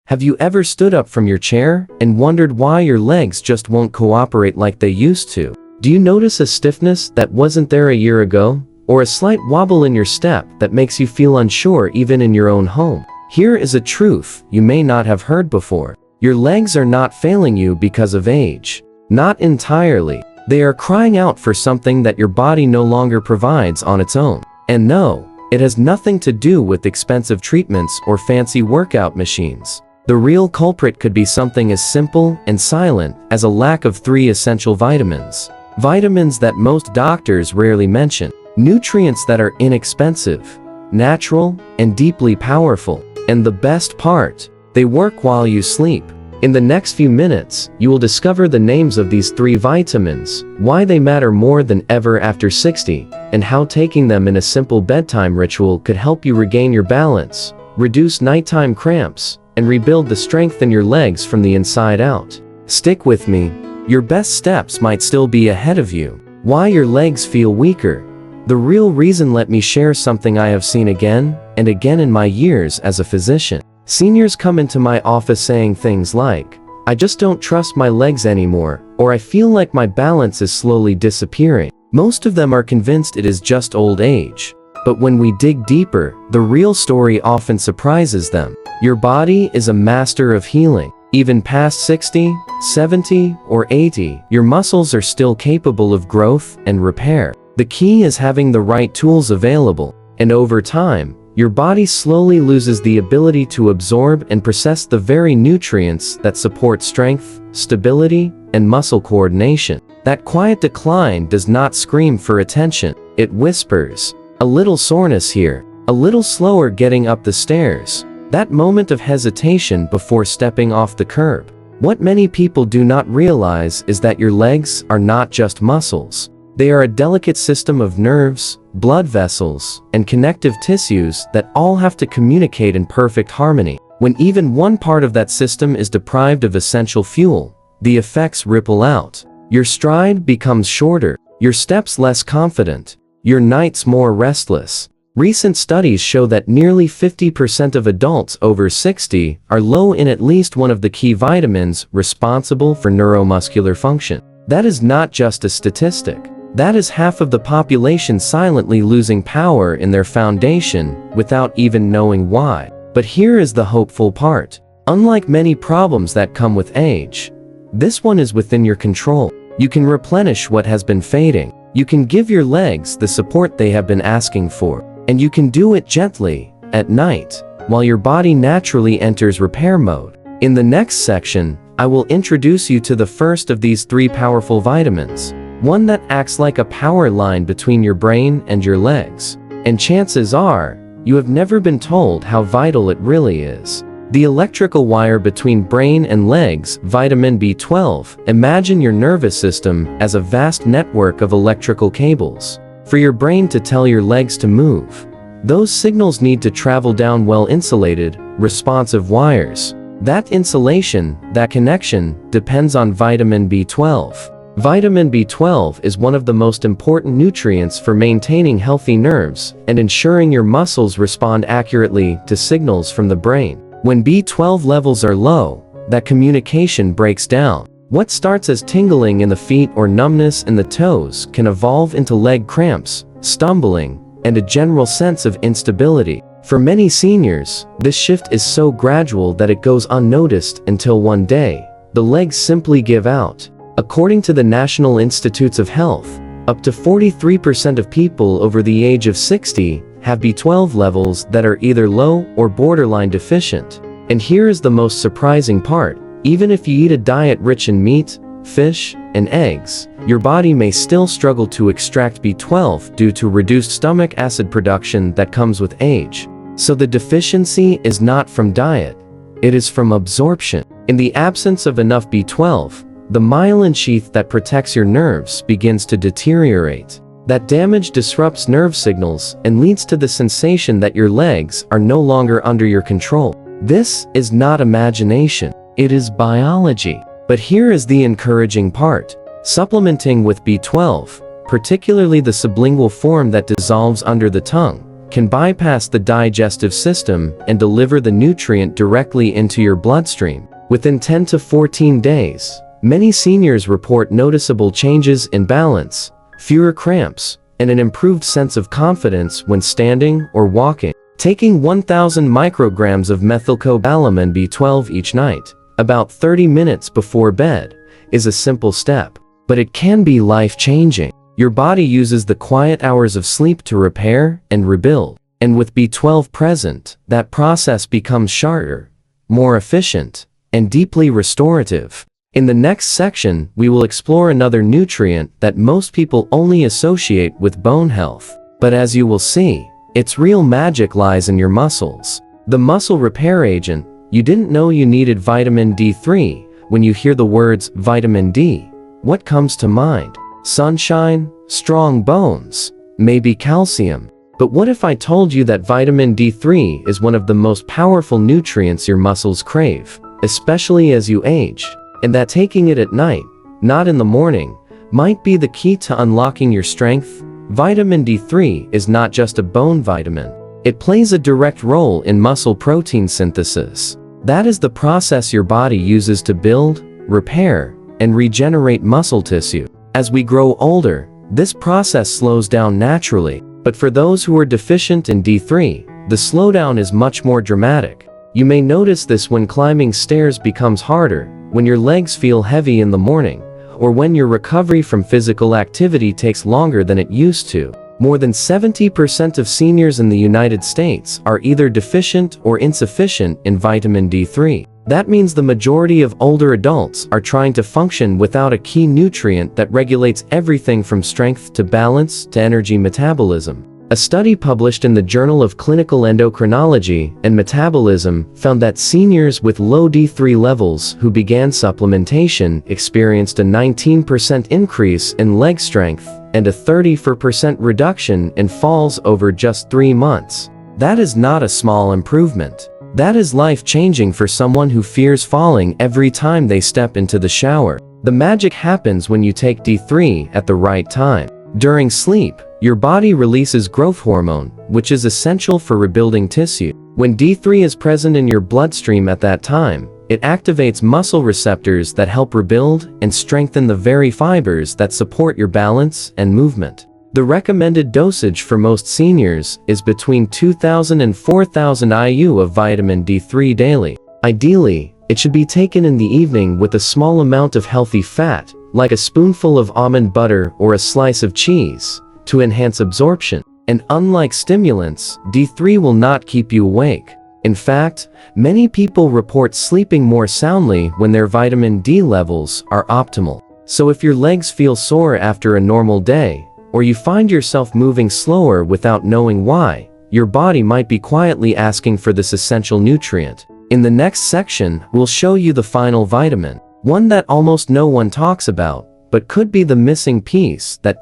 Have you ever stood up from your chair and wondered why your legs just won't cooperate like they used to? Do you notice a stiffness that wasn't there a year ago? Or a slight wobble in your step that makes you feel unsure even in your own home? Here is a truth you may not have heard before. Your legs are not failing you because of age. Not entirely. They are crying out for something that your body no longer provides on its own. And no, it has nothing to do with expensive treatments or fancy workout machines. The real culprit could be something as simple and silent as a lack of 3 essential vitamins. Vitamins that most doctors rarely mention. Nutrients that are inexpensive, natural, and deeply powerful. And the best part, they work while you sleep. In the next few minutes, you will discover the names of these 3 vitamins, why they matter more than ever after 60, and how taking them in a simple bedtime ritual could help you regain your balance, reduce nighttime cramps, and rebuild the strength in your legs from the inside out. Stick with me. Your best steps might still be ahead of you. Why your legs feel weaker. The real reason. Let me share something I have seen again and again in my years as a physician. Seniors come into my office saying things like, "I just don't trust my legs anymore," or "I feel like my balance is slowly disappearing." Most of them are convinced it is just old age. But when we dig deeper, the real story often surprises them. Your body is a master of healing. Even past 60, 70, or 80, your muscles are still capable of growth and repair. The key is having the right tools available, and over time, your body slowly loses the ability to absorb and process the very nutrients that support strength, stability, and muscle coordination. That quiet decline does not scream for attention. It whispers, "A little soreness here, a little slower getting up the stairs." That moment of hesitation before stepping off the curb. What many people do not realize is that your legs are not just muscles. They are a delicate system of nerves, blood vessels, and connective tissues that all have to communicate in perfect harmony. When even one part of that system is deprived of essential fuel, the effects ripple out. Your stride becomes shorter, your steps less confident, your nights more restless. Recent studies show that nearly 50% of adults over 60 are low in at least one of the key vitamins responsible for neuromuscular function. That is not just a statistic. That is half of the population silently losing power in their foundation without even knowing why. But here is the hopeful part. Unlike many problems that come with age, this one is within your control. You can replenish what has been fading. You can give your legs the support they have been asking for. And you can do it gently, at night, while your body naturally enters repair mode. In the next section, I will introduce you to the first of these 3 powerful vitamins. One that acts like a power line between your brain and your legs. And chances are, you have never been told how vital it really is. The electrical wire between brain and legs, vitamin B12. Imagine your nervous system as a vast network of electrical cables. For your brain to tell your legs to move, those signals need to travel down well-insulated, responsive wires. That insulation, that connection, depends on vitamin B12. Vitamin B12 is one of the most important nutrients for maintaining healthy nerves and ensuring your muscles respond accurately to signals from the brain. When B12 levels are low, that communication breaks down. What starts as tingling in the feet or numbness in the toes can evolve into leg cramps, stumbling, and a general sense of instability. For many seniors, this shift is so gradual that it goes unnoticed until one day, the legs simply give out. According to the National Institutes of Health, up to 43% of people over the age of 60 have B12 levels that are either low or borderline deficient. And here is the most surprising part. Even if you eat a diet rich in meat, fish, and eggs, your body may still struggle to extract B12 due to reduced stomach acid production that comes with age. So the deficiency is not from diet, it is from absorption. In the absence of enough B12, the myelin sheath that protects your nerves begins to deteriorate. That damage disrupts nerve signals and leads to the sensation that your legs are no longer under your control. This is not imagination. It is biology. But here is the encouraging part. Supplementing with B12, particularly the sublingual form that dissolves under the tongue, can bypass the digestive system and deliver the nutrient directly into your bloodstream. Within 10 to 14 days, many seniors report noticeable changes in balance, fewer cramps, and an improved sense of confidence when standing or walking. Taking 1,000 micrograms of methylcobalamin B12 each night, about 30 minutes before bed, is a simple step, but it can be life-changing. Your body uses the quiet hours of sleep to repair and rebuild, and with B12 present, that process becomes shorter, more efficient, and deeply restorative. In the next section, we will explore another nutrient that most people only associate with bone health, but as you will see, its real magic lies in your muscles. The muscle repair agent. You didn't know you needed vitamin D3. When you hear the words vitamin D, what comes to mind? Sunshine, strong bones, maybe calcium. But what if I told you that vitamin D3 is one of the most powerful nutrients your muscles crave, especially as you age, and that taking it at night, not in the morning, might be the key to unlocking your strength? Vitamin D3 is not just a bone vitamin. It plays a direct role in muscle protein synthesis. That is the process your body uses to build, repair, and regenerate muscle tissue. As we grow older, this process slows down naturally, but for those who are deficient in D3, the slowdown is much more dramatic. You may notice this when climbing stairs becomes harder, when your legs feel heavy in the morning, or when your recovery from physical activity takes longer than it used to. More than 70% of seniors in the United States are either deficient or insufficient in vitamin D3. That means the majority of older adults are trying to function without a key nutrient that regulates everything from strength to balance to energy metabolism. A study published in the Journal of Clinical Endocrinology and Metabolism found that seniors with low D3 levels who began supplementation experienced a 19% increase in leg strength and a 34% reduction in falls over just 3 months. That is not a small improvement. That is life-changing for someone who fears falling every time they step into the shower. The magic happens when you take D3 at the right time. During sleep, your body releases growth hormone, which is essential for rebuilding tissue. When D3 is present in your bloodstream at that time, it activates muscle receptors that help rebuild and strengthen the very fibers that support your balance and movement. The recommended dosage for most seniors is between 2,000 and 4,000 IU of vitamin D3 daily. Ideally, it should be taken in the evening with a small amount of healthy fat, like a spoonful of almond butter or a slice of cheese, to enhance absorption. And unlike stimulants, D3 will not keep you awake. In fact, many people report sleeping more soundly when their vitamin D levels are optimal. So if your legs feel sore after a normal day, or you find yourself moving slower without knowing why, your body might be quietly asking for this essential nutrient. In the next section, we'll show you the final vitamin, one that almost no one talks about, but could be the missing piece that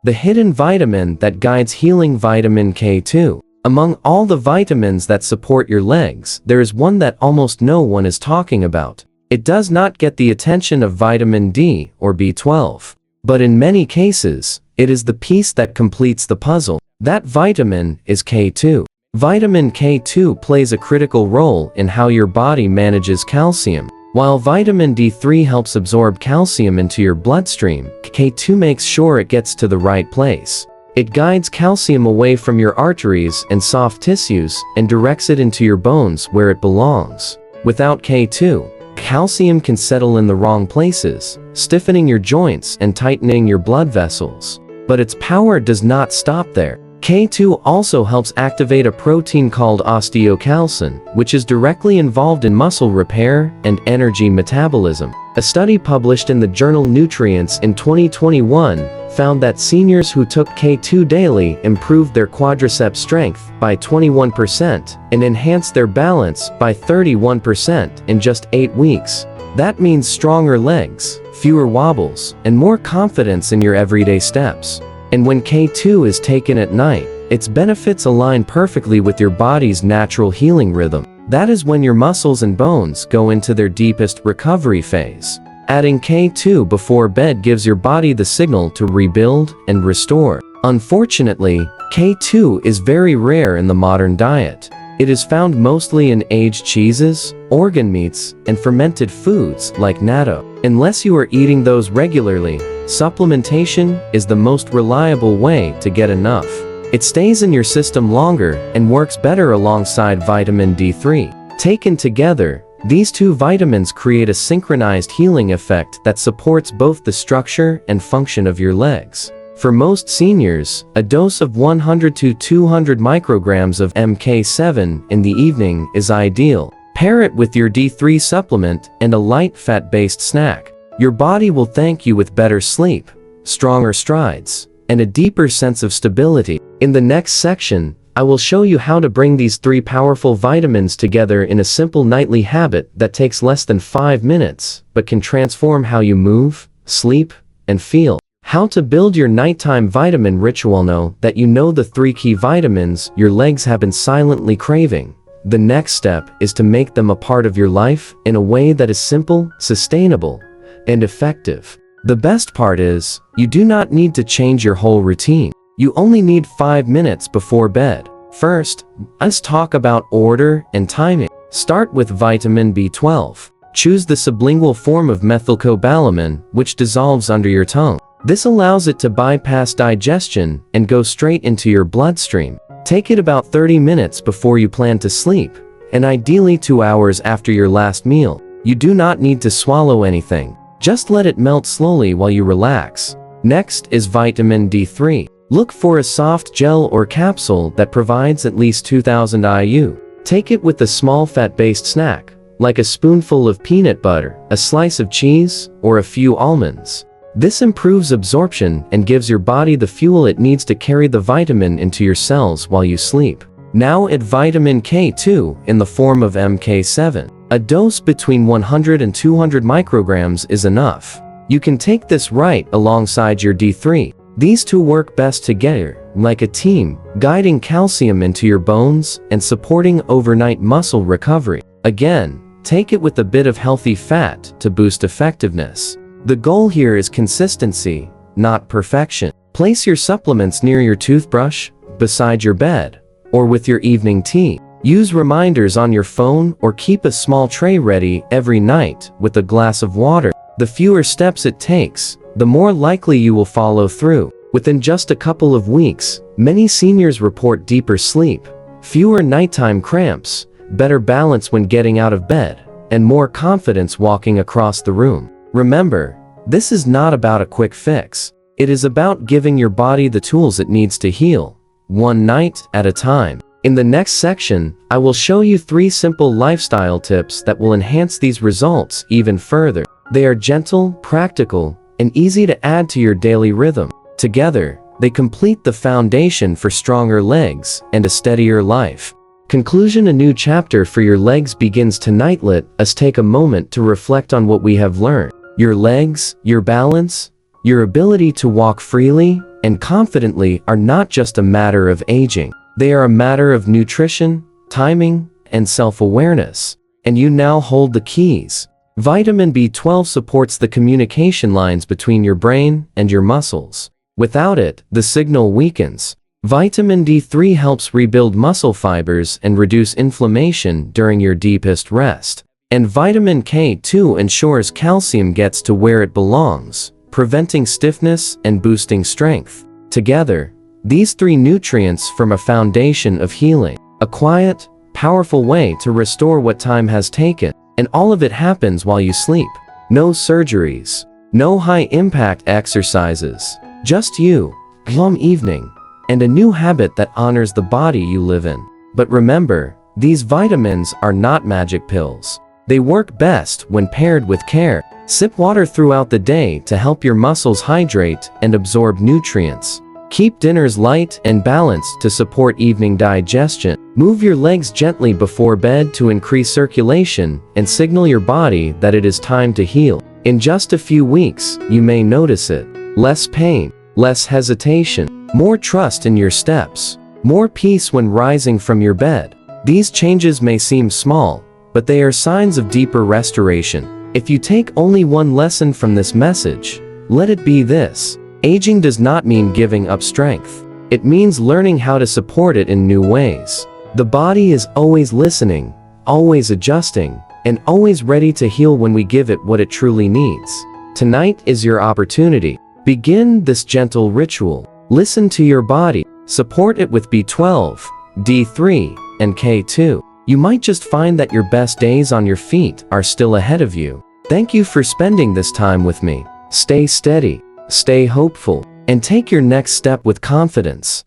the hidden vitamin that guides healing, vitamin K2. Among all the vitamins that support your legs, there is one that almost no one is talking about. It does not get the attention of vitamin D or B12. But in many cases, it is the piece that completes the puzzle. That vitamin is K2. Vitamin K2 plays a critical role in how your body manages calcium. While vitamin D3 helps absorb calcium into your bloodstream, K2 makes sure it gets to the right place. It guides calcium away from your arteries and soft tissues and directs it into your bones where it belongs. Without K2, calcium can settle in the wrong places, stiffening your joints and tightening your blood vessels. But its power does not stop there. K2 also helps activate a protein called osteocalcin, which is directly involved in muscle repair and energy metabolism. A study published in the journal Nutrients in 2021 found that seniors who took K2 daily improved their quadricep strength by 21% and enhanced their balance by 31% in just 8 weeks. That means stronger legs, fewer wobbles, and more confidence in your everyday steps. And when K2 is taken at night, its benefits align perfectly with your body's natural healing rhythm. That is when your muscles and bones go into their deepest recovery phase. Adding K2 before bed gives your body the signal to rebuild and restore. Unfortunately, K2 is very rare in the modern diet. It is found mostly in aged cheeses, organ meats, and fermented foods like natto. Unless you are eating those regularly, supplementation is the most reliable way to get enough. It stays in your system longer and works better alongside vitamin D3. Taken together, these two vitamins create a synchronized healing effect that supports both the structure and function of your legs. For most seniors, a dose of 100 to 200 micrograms of MK7 in the evening is ideal. Pair it with your D3 supplement and a light fat-based snack. Your body will thank you with better sleep, stronger strides, and a deeper sense of stability. In the next section, I will show you how to bring these three powerful vitamins together in a simple nightly habit that takes less than 5 minutes, but can transform how you move, sleep, and feel. How to build your nighttime vitamin ritual. Know that you know the 3 key vitamins your legs have been silently craving. The next step is to make them a part of your life in a way that is simple, sustainable, and effective. The best part is, you do not need to change your whole routine. You only need 5 minutes before bed. First, let's talk about order and timing. Start with vitamin B12. Choose the sublingual form of methylcobalamin, which dissolves under your tongue. This allows it to bypass digestion and go straight into your bloodstream. Take it about 30 minutes before you plan to sleep, and ideally 2 hours after your last meal. You do not need to swallow anything. Just let it melt slowly while you relax. Next is vitamin D3. Look for a soft gel or capsule that provides at least 2000 IU. Take it with a small fat-based snack, like a spoonful of peanut butter, a slice of cheese, or a few almonds. This improves absorption and gives your body the fuel it needs to carry the vitamin into your cells while you sleep. Now add vitamin K2 in the form of MK7. A dose between 100 and 200 micrograms is enough. You can take this right alongside your D3. These two work best together, like a team, guiding calcium into your bones and supporting overnight muscle recovery. Again, take it with a bit of healthy fat to boost effectiveness. The goal here is consistency, not perfection. Place your supplements near your toothbrush, beside your bed, or with your evening tea. Use reminders on your phone or keep a small tray ready every night with a glass of water. The fewer steps it takes, the more likely you will follow through. Within just a couple of weeks, many seniors report deeper sleep, fewer nighttime cramps, better balance when getting out of bed, and more confidence walking across the room. Remember, this is not about a quick fix. It is about giving your body the tools it needs to heal, one night at a time. In the next section, I will show you 3 simple lifestyle tips that will enhance these results even further. They are gentle, practical, and easy to add to your daily rhythm. Together, they complete the foundation for stronger legs and a steadier life. Conclusion: a new chapter for your legs begins tonight. Let us take a moment to reflect on what we have learned. Your legs, your balance, your ability to walk freely and confidently are not just a matter of aging. They are a matter of nutrition, timing, and self-awareness. And you now hold the keys. Vitamin B12 supports the communication lines between your brain and your muscles. Without it, the signal weakens. Vitamin D3 helps rebuild muscle fibers and reduce inflammation during your deepest rest. And vitamin K2 ensures calcium gets to where it belongs, preventing stiffness and boosting strength. Together, these 3 nutrients form a foundation of healing, a quiet, powerful way to restore what time has taken. And all of it happens while you sleep. No surgeries, no high-impact exercises, just you, calm evening, and a new habit that honors the body you live in. But remember, these vitamins are not magic pills. They work best when paired with care. Sip water throughout the day to help your muscles hydrate and absorb nutrients. Keep dinners light and balanced to support evening digestion. Move your legs gently before bed to increase circulation and signal your body that it is time to heal. In just a few weeks, you may notice it. Less pain, less hesitation, more trust in your steps, more peace when rising from your bed. These changes may seem small, but they are signs of deeper restoration. If you take only one lesson from this message, let it be this. Aging does not mean giving up strength. It means learning how to support it in new ways. The body is always listening, always adjusting, and always ready to heal when we give it what it truly needs. Tonight is your opportunity. Begin this gentle ritual. Listen to your body. Support it with B12, D3, and K2. You might just find that your best days on your feet are still ahead of you. Thank you for spending this time with me. Stay steady, stay hopeful, and take your next step with confidence.